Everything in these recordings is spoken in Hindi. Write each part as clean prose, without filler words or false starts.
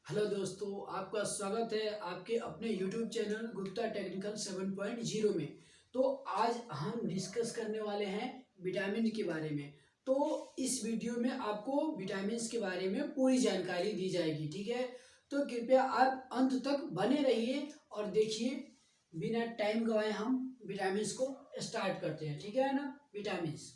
हेलो दोस्तों, आपका स्वागत है आपके अपने YouTube चैनल गुप्ता टेक्निकल 7.0 में। तो आज हम डिस्कस करने वाले हैं विटामिन के बारे में। तो इस वीडियो में आपको विटामिन्स के बारे में पूरी जानकारी दी जाएगी, ठीक है। तो कृपया आप अंत तक बने रहिए और देखिए। बिना टाइम गवाए हम विटामिन्स को स्टार्ट करते हैं, ठीक है ना। विटामिन्स,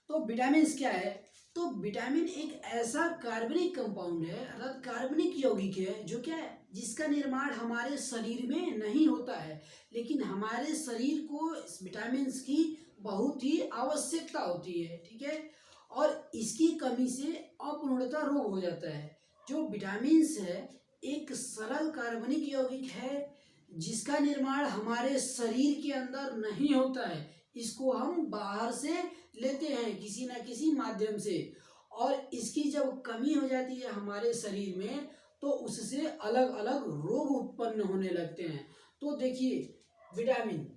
तो विटामिन्स क्या है? तो विटामिन एक ऐसा कार्बनिक कंपाउंड है, अर्थात कार्बनिक यौगिक है, जो क्या है, जिसका निर्माण हमारे शरीर में नहीं होता है, लेकिन हमारे शरीर को इस विटामिन्स की बहुत ही आवश्यकता होती है, ठीक है। और इसकी कमी से अपूर्णता रोग हो जाता है। जो विटामिन्स है एक सरल कार्बनिक यौगिक है, जिसका निर्माण हमारे शरीर के अंदर नहीं होता है। इसको हम बाहर से लेते हैं किसी ना किसी माध्यम से, और इसकी जब कमी हो जाती है हमारे शरीर में तो उससे अलग अलग रोग उत्पन्न होने लगते हैं। तो देखिए, विटामिन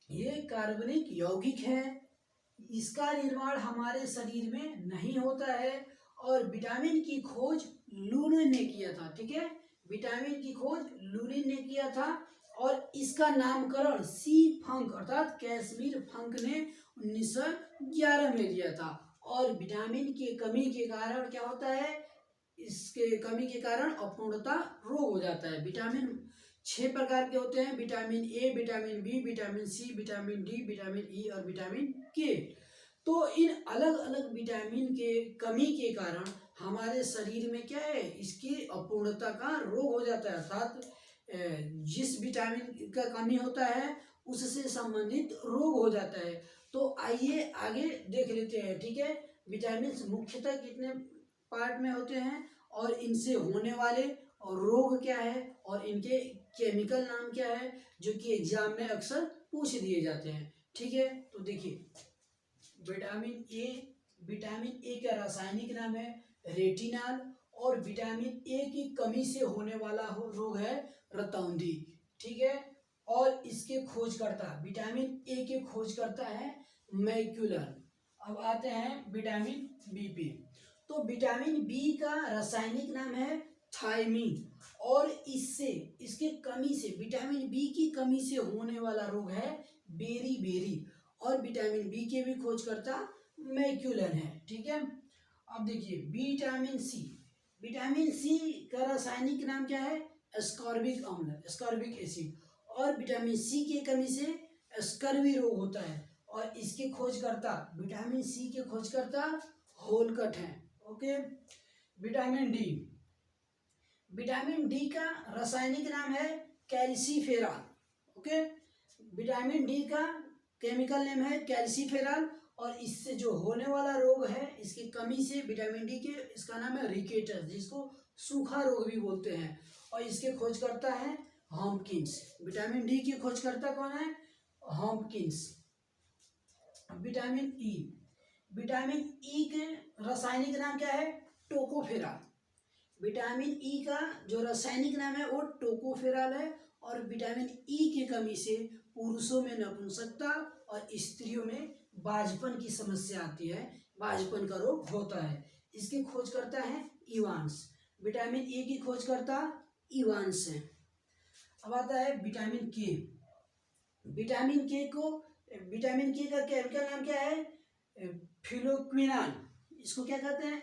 ये कार्बनिक यौगिक है, इसका निर्माण हमारे शरीर में नहीं होता है। और विटामिन की खोज लूरिन ने किया था, ठीक है। विटामिन की खोज लूरिन ने किया था, और इसका नामकरण सी फंक अर्थात कैसमीर फंक ने 1911 में दिया था। और विटामिन की कमी के कारण क्या होता है, इसके कमी के कारण अपूर्णता रोग हो जाता है। विटामिन 6 प्रकार के होते हैं: vitamin A, vitamin B, vitamin C, vitamin D, vitamin E और विटामिन के। तो इन अलग अलग विटामिन के कमी के कारण हमारे शरीर में क्या है, इसकी अपूर्णता का रोग हो जाता है। अर्थात जिस विटामिन का कमी होता है उससे संबंधित रोग हो जाता है। तो आइए आगे देख लेते हैं, ठीक है। विटामिन मुख्यतः कितने पार्ट में होते हैं, और इनसे होने वाले और रोग क्या है, और इनके केमिकल नाम क्या है, जो कि एग्जाम में अक्सर पूछ दिए जाते हैं, ठीक है। तो देखिए, विटामिन ए का रासायनिक नाम है रेटिनॉल, और विटामिन ए की कमी से होने वाला रोग है रतौंधी, ठीक है। और इसके खोजकर्ता विटामिन ए के खोजकर्ता है मैक्यूलर। अब आते हैं विटामिन बी पे। तो विटामिन बी का रासायनिक नाम है थायमीन, और इसके कमी से, विटामिन बी की कमी से होने वाला रोग है बेरी। और विटामिन बी के भी खोजकर्ता मैक्यूलन है, ठीक है। अब देखिए विटामिन सी का रासायनिक नाम क्या है, एस्कॉर्बिक अम्ल, एस्कॉर्बिक एसिड। और विटामिन सी की कमी से स्कर्वी रोग होता है, और इसके खोजकर्ता, विटामिन सी के खोजकर्ता होलकट हैं, ओके। विटामिन डी का रासायनिक नाम है कैल्सीफेरॉल, ओके। विटामिन डी का केमिकल नेम है कैल्सीफेरॉल, और इससे जो होने वाला रोग है, इसकी कमी से विटामिन डी के, इसका नाम है रिकेटस, जिसको सूखा रोग भी बोलते हैं। और इसके खोजकर्ता है हॉपकिंस। विटामिन डी के खोजकर्ता कौन है? हॉपकिंस। विटामिन ई के रासायनिक नाम क्या है? टोकोफेरॉल। विटामिन ई का जो रासायनिक नाम है वो टोकोफेरॉल है। और विटामिन ई की कमी से पुरुषों में नपुंसकता और स्त्रियों में बाझपन की समस्या आती है, बाझपन का रोग होता है। इसके खोजकर्ता है इवांस। विटामिन ए की खोजकर्ता इवांस है। अब आता है विटामिन के। विटामिन के का केमिकल नाम क्या है? फिलोक्विनान। इसको क्या कहते हैं,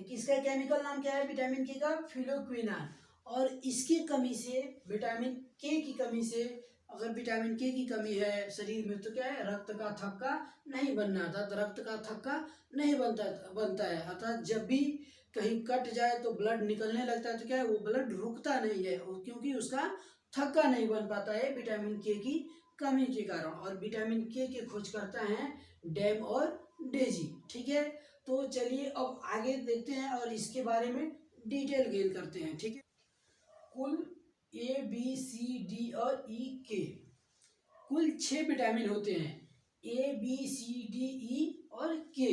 किसका केमिकल नाम क्या है विटामिन के का? फिलोक्विनान। और इसकी कमी से, विटामिन के की कमी से, अगर विटामिन के की कमी है शरीर में तो क्या है, रक्त का थक्का नहीं बनना था, रक्त का थक्का नहीं बनता है। अर्थात जब भी कहीं कट जाए तो ब्लड निकलने लगता है, तो क्या है, वो ब्लड रुकता नहीं है, क्योंकि उसका थक्का नहीं बन पाता है विटामिन के की कमी के कारण। और विटामिन के खोजकर्ता हैं डैम और डेजी, ठीक है। तो चलिए अब आगे देखते हैं और इसके बारे में डिटेल गेन करते हैं, ठीक है। कुल ए बी सी डी और ई के, कुल 6 विटामिन होते हैं, A B C D E और के।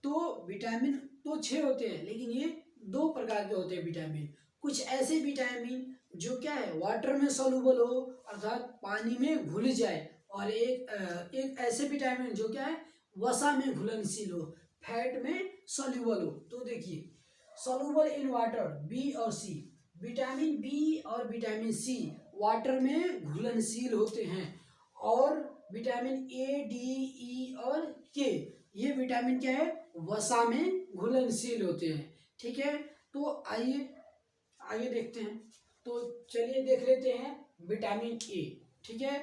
तो विटामिन तो 6 होते हैं, लेकिन ये 2 प्रकार के होते हैं विटामिन। कुछ ऐसे विटामिन जो क्या है, वाटर में सॉल्युबल हो, अर्थात पानी में घुल जाए। और एक ऐसे विटामिन जो क्या है, वसा में घुलनशील हो, फैट में सॉल्युबल हो। तो देखिए, सॉल्युबल इन वाटर बी और सी, विटामिन बी और विटामिन सी वाटर में घुलनशील होते हैं, और विटामिन ए, डी, ई और के ये विटामिन क्या है, वसा में घुलनशील होते हैं। ठीक है, तो आइए आगे देखते हैं। तो चलिए देख लेते हैं विटामिन ए। ठीक है,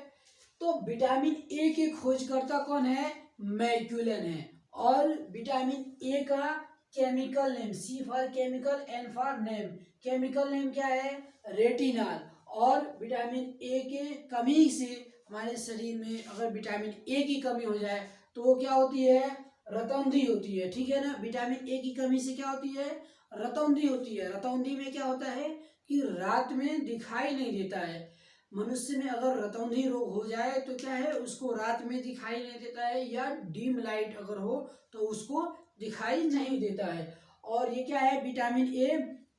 तो विटामिन ए के खोजकर्ता कौन है, मैक्यूलन है। और विटामिन ए का chemical name, C for chemical, N for name, chemical name क्या है, रेटिनॉल। और विटामिन ए के कमी से हमारे शरीर में अगर विटामिन ए की कमी हो जाए तो वो क्या होती है, रतौंधी होती है। ठीक है ना, विटामिन ए की कमी से क्या होती है, रतौंधी होती है। रतौंधी में क्या होता है कि रात में दिखाई नहीं देता है। मनुष्य में अगर रतौंधी रोग हो जाए तो क्या है, उसको रात में दिखाई नहीं देता है, या डीम लाइट अगर हो तो उसको दिखाई नहीं देता है। और ये क्या है, विटामिन ए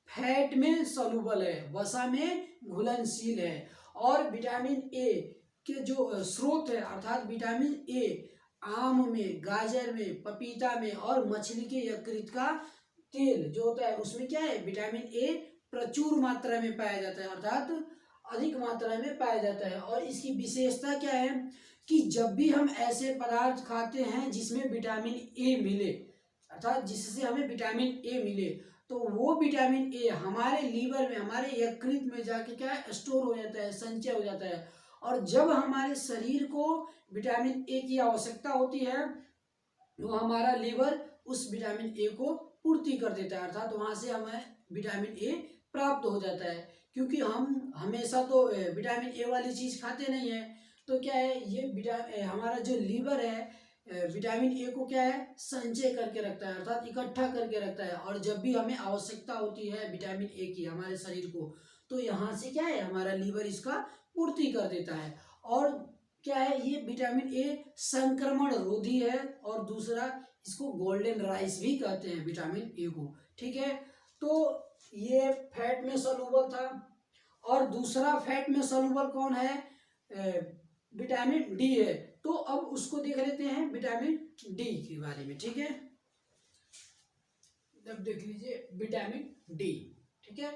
फैट में सॉल्युबल है, वसा में घुलनशील है। और विटामिन ए के जो स्रोत है, अर्थात विटामिन ए आम में, गाजर में, पपीता में और मछली के यकृत का तेल जो होता है उसमें क्या है, विटामिन ए प्रचुर मात्रा में पाया जाता है, अर्थात अधिक मात्रा में पाया जाता है। और इसकी विशेषता क्या है कि जब भी हम ऐसे पदार्थ खाते हैं जिसमें विटामिन ए मिले, अर्थात जिससे हमें विटामिन ए मिले, तो वो विटामिन ए हमारे लीवर में, हमारे यकृत में जाके क्या है, स्टोर हो जाता है, संचय हो जाता है। और जब हमारे शरीर को विटामिन ए की आवश्यकता होती है तो हमारा लीवर उस विटामिन ए को पूर्ति कर देता है, अर्थात वहां से हमें विटामिन ए प्राप्त हो जाता है। क्योंकि हम हमेशा तो विटामिन ए वाली चीज खाते नहीं है, तो क्या है, ये हमारा जो लीवर है विटामिन ए को क्या है, संचय करके रखता है, अर्थात इकट्ठा करके रखता है। और जब भी हमें आवश्यकता होती है विटामिन ए की हमारे शरीर को, तो यहाँ से क्या है, हमारा लीवर इसका पूर्ति कर देता है। और क्या है, ये विटामिन ए संक्रमण रोधी है। और दूसरा, इसको गोल्डन राइस भी कहते हैं विटामिन ए को। ठीक है, तो ये फैट में सॉल्युबल था। और दूसरा फैट में सॉल्युबल कौन है, विटामिन डी है। तो अब उसको देख लेते हैं विटामिन डी के बारे में। ठीक है, अब देख लीजिए विटामिन डी। ठीक है,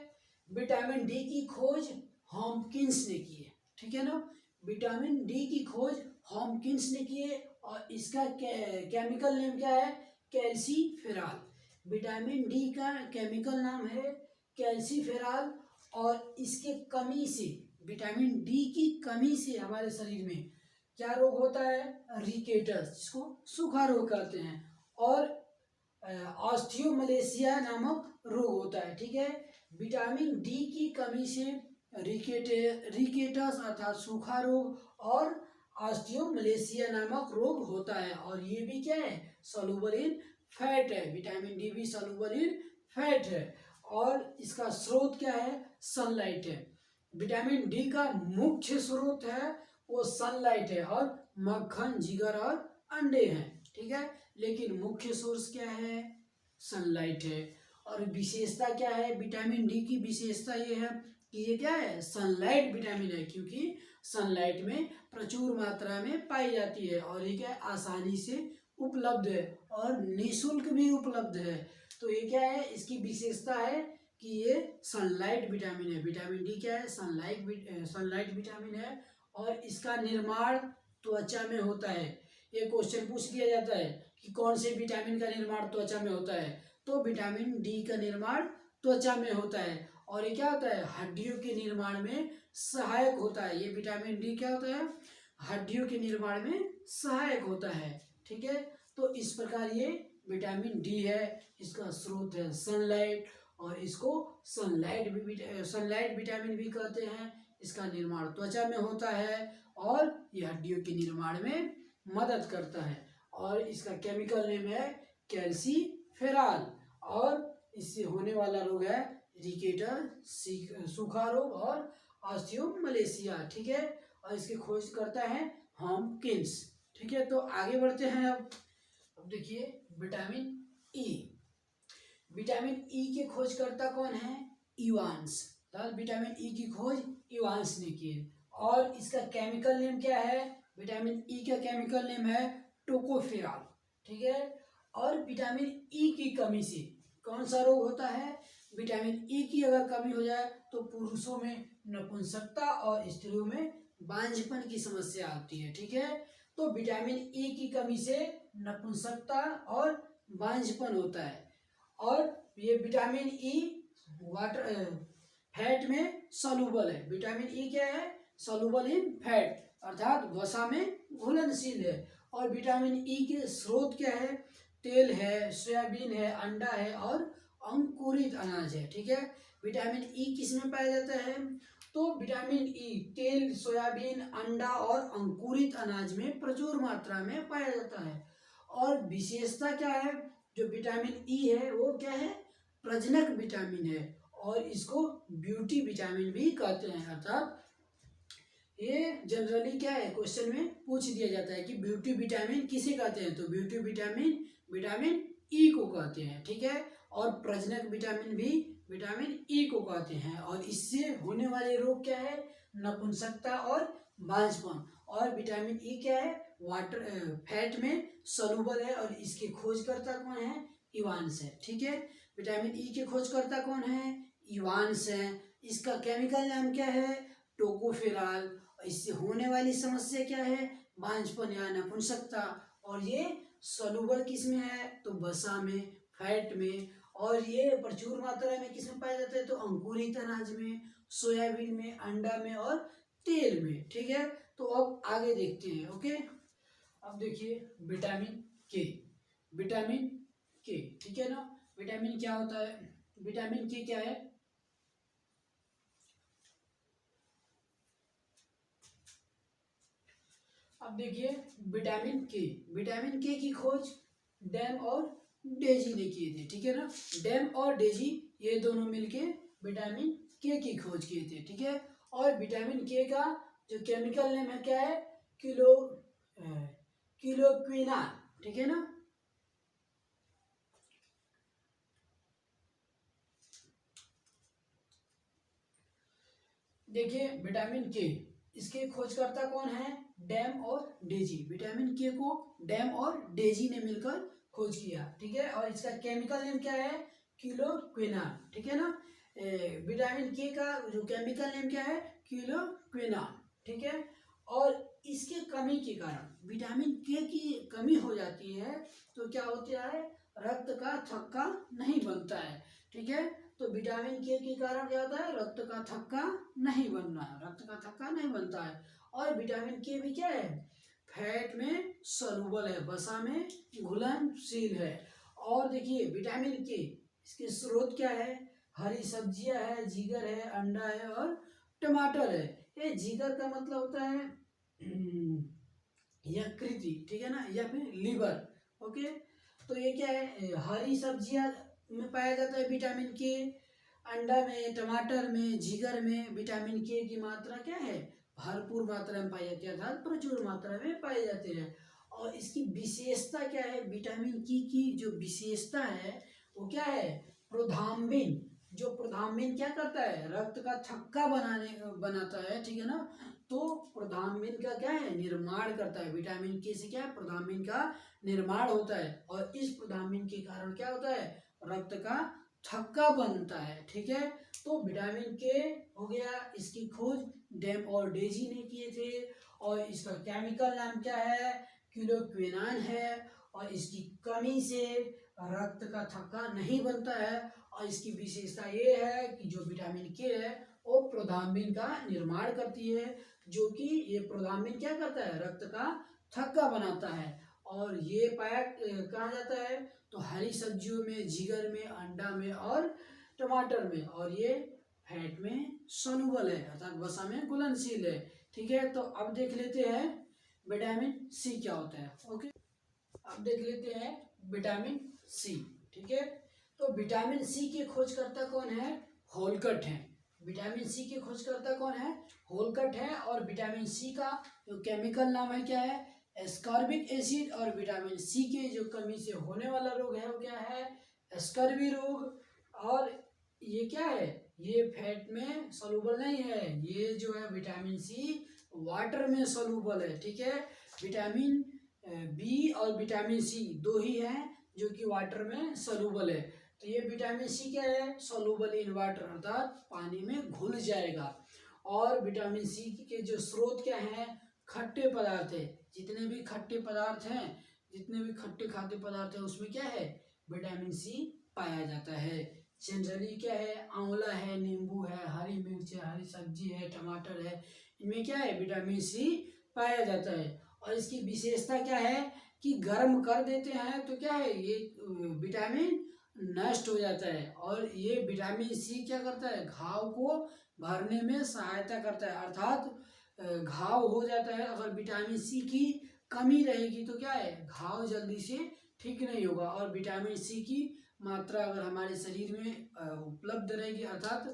विटामिन डी की खोज हॉपकिंस ने की है। ठीक है ना, विटामिन डी की खोज हॉपकिंस ने की है। और इसका केमिकल नेम क्या है, कैल्सीफेरॉल। विटामिन डी का केमिकल नाम है कैल्सीफेरॉल। और इसके कमी से, विटामिन डी की कमी से हमारे शरीर में क्या रोग होता है, रिकेटस, जिसको सूखा रोग कहते हैं, और ऑस्टियोमलेशिया नामक रोग होता है। ठीक है, विटामिन डी की कमी से रिकेटस अर्थात सूखा रोग और ऑस्टियोमलेशिया नामक रोग होता है। और ये भी क्या है, सॉल्युबल इन फैट है। विटामिन डी भी सॉल्युबल इन फैट है। और इसका स्रोत क्या है, सनलाइट है। विटामिन डी का मुख्य स्रोत है वो सनलाइट है, और मक्खन, जिगर और अंडे हैं। ठीक है, लेकिन मुख्य सोर्स क्या है, सनलाइट है। और विशेषता क्या है, विटामिन डी की विशेषता ये है कि ये क्या है, सनलाइट विटामिन है, क्योंकि सनलाइट में प्रचुर मात्रा में पाई जाती है। और ये क्या है, आसानी से उपलब्ध है और निःशुल्क भी उपलब्ध है। तो ये क्या है, इसकी विशेषता है कि ये सनलाइट विटामिन है। विटामिन डी क्या है, सनलाइट विटामिन है। और इसका निर्माण त्वचा में होता है। ये क्वेश्चन पूछ लिया जाता है कि कौन से विटामिन का निर्माण त्वचा में होता है, तो विटामिन डी का निर्माण त्वचा में होता है। और ये क्या होता है, हड्डियों के निर्माण में सहायक होता है। ये विटामिन डी क्या होता है, हड्डियों के निर्माण में सहायक होता है। ठीक है, तो इस प्रकार ये विटामिन डी है। इसका स्रोत है सनलाइट, और इसको सनलाइट विटामिन भी कहते हैं। इसका निर्माण त्वचा में होता है और ये हड्डियों के निर्माण में मदद करता है। और इसका केमिकल नेम है कैल्सीफेरॉल। और इससे होने वाला रोग है रिकेटर, सूखा रोग और ऑस्टियोमलेशिया। ठीक है, और इसकी खोज करता है हॉपकिंस। ठीक है, तो आगे बढ़ते हैं। अब देखिए विटामिन ई। विटामिन ई के खोजकर्ता कौन है, इवांस। विटामिन ई की खोज इवांस ने की है। और इसका केमिकल नेम क्या है, विटामिन ई का केमिकल नेम है टोकोफेरॉल। ठीक है, और विटामिन ई की कमी से कौन सा रोग होता है, विटामिन ई की अगर कमी हो जाए तो पुरुषों में नपुंसकता और स्त्रियों में बांझपन की समस्या आती है। ठीक है, तो विटामिन ई की कमी से नपुंसकता और बांझपन होता है। और ये विटामिन ई वाटर फैट में सॉल्युबल है। विटामिन ई क्या है? सॉल्युबल इन फैट, अर्थात वसा में घुलनशील है। और विटामिन ई के स्रोत क्या है? तेल है, सोयाबीन है, अंडा है और अंकुरित अनाज है। ठीक है, विटामिन ई किस में पाया जाता है? तो विटामिन ई तेल, सोयाबीन, अंडा और अंकुरित अनाज में प्रचुर मात्रा में पाया जाता है। और विशेषता क्या है? जो विटामिन ई है वो क्या है? प्रजनक विटामिन है और इसको ब्यूटी विटामिन भी कहते हैं। अर्थात ये जनरली क्या है, क्वेश्चन में पूछ दिया जाता है कि ब्यूटी विटामिन किसे कहते हैं? तो ब्यूटी विटामिन विटामिन ई को कहते हैं। ठीक है, और प्रजनक विटामिन भी विटामिन ई को कहते हैं। और इससे होने वाले रोग क्या है? नपुंसकता और बांझपन। और विटामिन ई क्या है? वाटर फैट में सॉल्युबल है और इसके खोजकर्ता कौन है? इवांस है। ठीक है, विटामिन ई के खोजकर्ता कौन है? इवांस है। इसका केमिकल नाम क्या है? टोकोफेरॉल। इससे होने वाली समस्या क्या है? बांझपन या नपुंसकता। और ये सॉल्युबल किस में है? तो वसा में, फैट में। और ये प्रचुर मात्रा में किस में पाया जाता है? तो अंकुरित अनाज में, सोयाबीन में, अंडा में और तेल में। ठीक है, तो अब आगे देखते हैं। ओके, अब देखिए विटामिन के। विटामिन के, ठीक है ना, विटामिन क्या होता है? विटामिन के क्या है? अब देखिए विटामिन के। विटामिन के की खोज डैम और डेजी ने किए थे। ठीक है ना, डैम और डेजी ये दोनों मिलके विटामिन के की खोज किए थे। ठीक है, और विटामिन के का जो केमिकल नेम है क्या है? क्लोक्विनान। ठीक है ना, देखिए विटामिन के, इसके खोजकर्ता कौन है? डैम और डेजी। विटामिन के को डैम और डेजी ने मिलकर खोज किया। ठीक है, और इसका केमिकल नेम क्या है? क्लोक्विनान। ठीक है ना, विटामिन के का जो केमिकल नेम क्या है? क्लोक्विनान। ठीक है, और इसके कमी के कारण, विटामिन के की कमी हो जाती है तो क्या होता है? रक्त का थक्का नहीं बनता है। ठीक है, तो विटामिन के कारण क्या होता है? रक्त का थक्का नहीं बनना है, रक्त का थक्का नहीं बनता है। और विटामिन के भी क्या है? फैट में सॉल्युबल है, वसा में घुलनशील है। और देखिए विटामिन के इसके स्रोत क्या है? हरी सब्जियां है, जिगर है, अंडा है और टमाटर है। ये जिगर का मतलब होता है यकृति। ठीक है ना, या फिर लीवर। ओके, तो ये क्या है? हरी सब्जियां में पाया जाता है विटामिन के। अंडा में, टमाटर में, जिगर में विटामिन के की मात्रा क्या है? भरपूर मात्रा में पाई जाती है, अर्थात प्रचुर मात्रा में पाए जाते हैं। और इसकी विशेषता क्या है? विटामिन की जो विशेषता है वो क्या है? प्रोथाम्बिन। जो प्रोथाम्बिन क्या करता है? रक्त का थक्का बनाता है। ठीक है ना, तो प्रोथाम्बिन का क्या है? निर्माण करता है। विटामिन के से क्या है? प्रोथाम्बिन का निर्माण होता है और इस प्रोथाम्बिन के कारण क्या होता है? रक्त का थक्का बनता है। ठीक है, तो विटामिन के हो गया, इसकी खोज डैम और डेजी ने किए थे। और इसका केमिकल नाम क्या है? क्लोक्विनान है। और इसकी कमी से रक्त का थक्का नहीं बनता है। और इसकी विशेषता ये है कि जो विटामिन के है वो प्रोथाम्बिन का निर्माण करती है, जो कि ये प्रोथाम्बिन क्या करता है? रक्त का थक्का बनाता है। और ये पाया कहा जाता है? तो हरी सब्जियों में, जिगर में, अंडा में और टमाटर में। और ये फैट में सॉल्युबल है, अर्थात वसा में घुलनशील है। ठीक है, तो अब देख लेते हैं विटामिन सी क्या होता है। ओके, अब देख लेते हैं विटामिन सी। ठीक है, तो विटामिन सी के खोजकर्ता कौन है? होलकट है। विटामिन सी के खोजकर्ता कौन है? होलकट है। और विटामिन सी का जो केमिकल नाम है क्या है? Ascorbic acid. और विटामिन सी के जो कमी से होने वाला रोग है वो क्या है? एस्कर्बी रोग। और ये क्या है? ये फैट में सॉल्युबल नहीं है, ये जो है विटामिन सी वाटर में सॉल्युबल है। ठीक है, विटामिन बी और विटामिन सी दो ही हैं जो कि वाटर में सॉल्युबल है। तो ये विटामिन सी क्या है, सोलुबल इन वाटर, अर्थात पानी में घुल जाएगा। और विटामिन सी के जो स्रोत क्या है, खट्टे पदार्थ है। जितने भी खट्टे पदार्थ हैं, जितने भी खट्टे खाद्य पदार्थ हैं, उसमें क्या है, विटामिन सी पाया जाता है। जनरली क्या है, आंवला है, नींबू है, हरी मिर्च है, हरी सब्जी है, टमाटर है, इनमें क्या है, विटामिन सी पाया जाता है। और इसकी विशेषता क्या है कि गर्म कर देते हैं तो क्या है, ये विटामिन नष्ट हो जाता है। और ये विटामिन सी क्या करता है, घाव को भरने में सहायता करता है। अर्थात घाव हो जाता है, अगर विटामिन सी की कमी रहेगी तो क्या है, घाव जल्दी से ठीक नहीं होगा। और विटामिन सी की मात्रा अगर हमारे शरीर में उपलब्ध रहेगी, अर्थात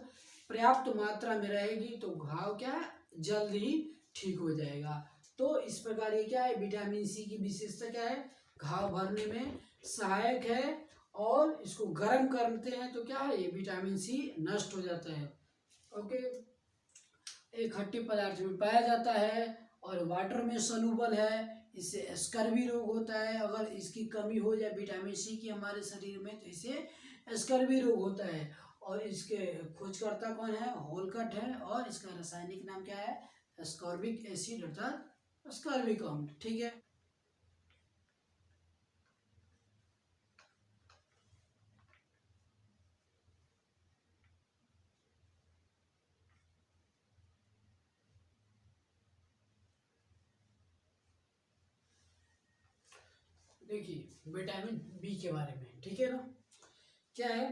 पर्याप्त मात्रा में रहेगी, तो घाव क्या जल्द ही ठीक हो जाएगा। तो इस प्रकार ये क्या है, विटामिन सी की विशेषता क्या है, घाव भरने में सहायक है। और इसको गर्म करते हैं तो क्या है, ये विटामिन सी नष्ट हो जाता है। ओके, एक खट्टे पदार्थ में पाया जाता है और वाटर में सॉल्युबल है। इससे स्कर्वी रोग होता है। अगर इसकी कमी हो जाए विटामिन सी की हमारे शरीर में, तो इससे स्कर्वी रोग होता है। और इसके खोजकर्ता कौन है, होलकट है। और इसका रासायनिक नाम क्या है, स्कॉर्बिक एसिड, अर्थात स्कर्विक अम्ल। ठीक है, देखिए विटामिन बी के बारे में, ठीक है ना। क्या है,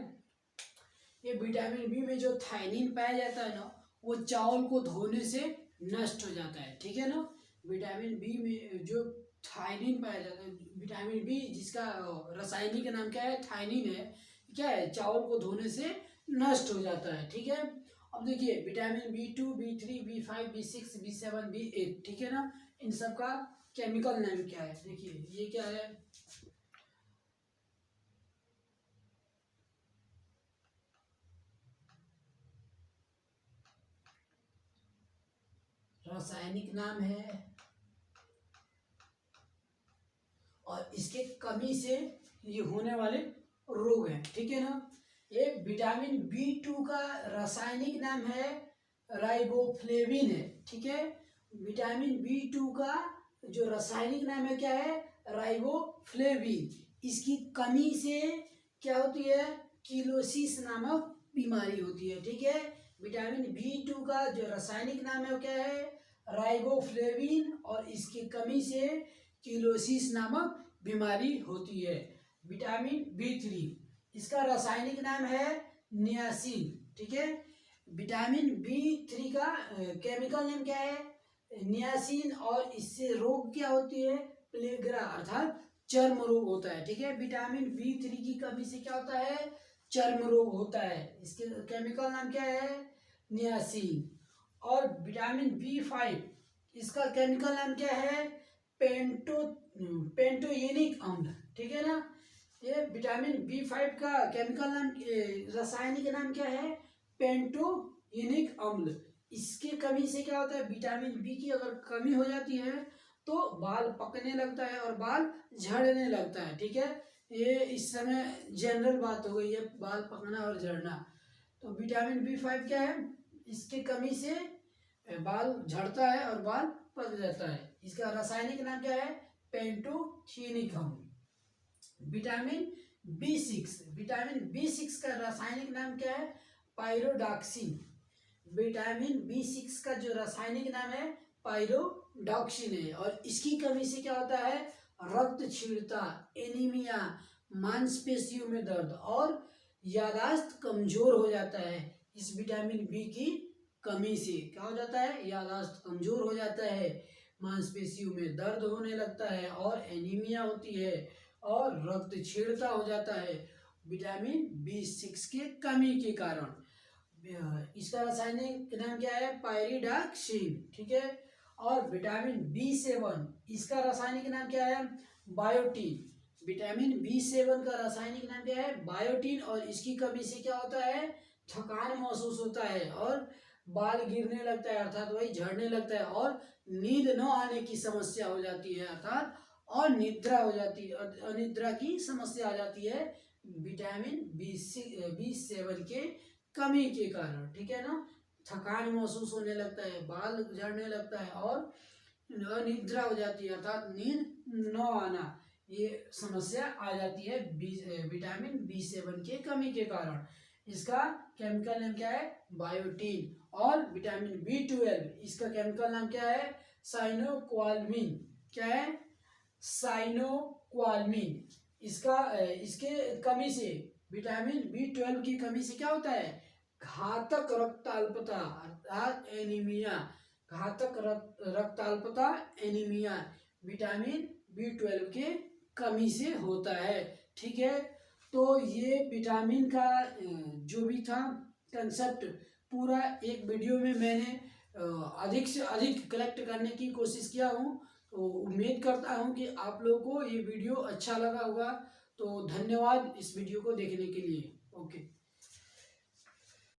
ये विटामिन बी में जो थायनिन पाया जाता है ना, वो चावल को धोने से नष्ट हो जाता है। ठीक है ना, विटामिन बी में जो थायनिन पाया जाता है, विटामिन बी जिसका रासायनिक नाम क्या है, थायनिन है, क्या है, चावल को धोने से नष्ट हो जाता है। ठीक है, अब देखिए vitamin B2, B3, B5, B6, B7, B8, ठीक है ना, इन सब का केमिकल नेम क्या है, देखिए ये क्या है, रासायनिक नाम है। और इसके कमी से ये होने वाले रोग हैं। ठीक है ना, ये विटामिन B2 का रासायनिक नाम है राइबोफ्लेविन है। ठीक है, विटामिन B2 का जो रासायनिक नाम है क्या है, राइबोफ्लेविन। इसकी कमी से क्या होती है, किलोसिस नामक बीमारी होती है। ठीक है, विटामिन B2 का जो रासायनिक नाम है वो क्या है, राइबोफ्लेविन। और इसकी कमी से किलोसिस नामक बीमारी होती है। विटामिन B3, इसका रासायनिक नाम है नियासिन। ठीक है, विटामिन B3 का केमिकल नेम क्या है, नियासिन। और इससे रोग क्या होती है, प्लेग्रा, अर्थात चर्म रोग होता है। ठीक है, विटामिन B3 की कमी से क्या होता है, चर्म रोग होता है। इसके केमिकल नाम क्या है, नियासिन। और विटामिन B5, इसका केमिकल नाम क्या है, पेंटोयेनिक अम्ल। ठीक है ना, ये विटामिन B5 का केमिकल नाम, रासायनिक नाम क्या है, पेंटोयेनिक अम्ल। इसके कमी से क्या होता है, विटामिन बी की अगर कमी हो जाती है तो बाल पकने लगता है और बाल झड़ने लगता है। ठीक है, ये इस समय जनरल बात हो गई है, बाल पकना और झड़ना। तो विटामिन B5 क्या है, इसके कमी से बाल झड़ता है और बाल पक जाता है। इसका रासायनिक नाम क्या है, पेंटोथेनिक अम्ल। विटामिन B6 का रासायनिक नाम क्या है, पायरोडॉक्सिन। विटामिन B6 का जो रासायनिक नाम है पायरोडॉक्सिन है। और इसकी कमी से क्या होता है, रक्त क्षीणता, एनीमिया, मांसपेशियों में दर्द और याददाश्त कमजोर हो जाता है। इस विटामिन बी की कमी से क्या हो जाता है, याददाश्त कमजोर हो जाता है, मांसपेशियों में दर्द होने लगता है और एनीमिया होती है और रक्त क्षीणता हो जाता है विटामिन B6 के कमी के कारण। इसका रासायनिक नाम क्या है, पायरिडॉक्सिन। ठीक है, और विटामिन B7, इसका रासायनिक नाम क्या है, बायोटीन। विटामिन B7 का रासायनिक नाम क्या है, बायोटीन। और इसकी कमी से क्या होता है, थकान महसूस होता है और बाल गिरने लगता है, अर्थात वही झड़ने लगता है। और नींद न आने की समस्या हो जाती है, अर्थात और निद्रा हो जाती है, अनिद्रा की समस्या आ जाती है विटामिन B7 के कमी के कारण, ठीक है ना, थकान महसूस होने लगता है, बाल झड़ने लगता है और अनिद्रा हो जाती है, अर्थात नींद न आना, ये समस्या आ जाती है विटामिन B7 के कमी के कारण। इसका केमिकल नेम क्या है? बायोटीन। और विटामिन B12, इसका केमिकल नाम क्या है? साइनोक्वालमिन। क्या है? साइनोक्वालमिन। इसके कमी से, विटामिन B12 की कमी से क्या होता है? घातक रक्ताल्पता अर्थात एनीमिया, घातक रक्ताल्पता एनीमिया विटामिन B12 के कमी से होता है, ठीक है। तो ये विटामिन का जो भी था कंसेप्ट पूरा एक वीडियो में मैंने अधिक से अधिक कलेक्ट करने की कोशिश किया हूँ। तो उम्मीद करता हूँ कि आप लोगों को ये वीडियो अच्छा लगा होगा। तो धन्यवाद इस वीडियो को देखने के लिए। ओके।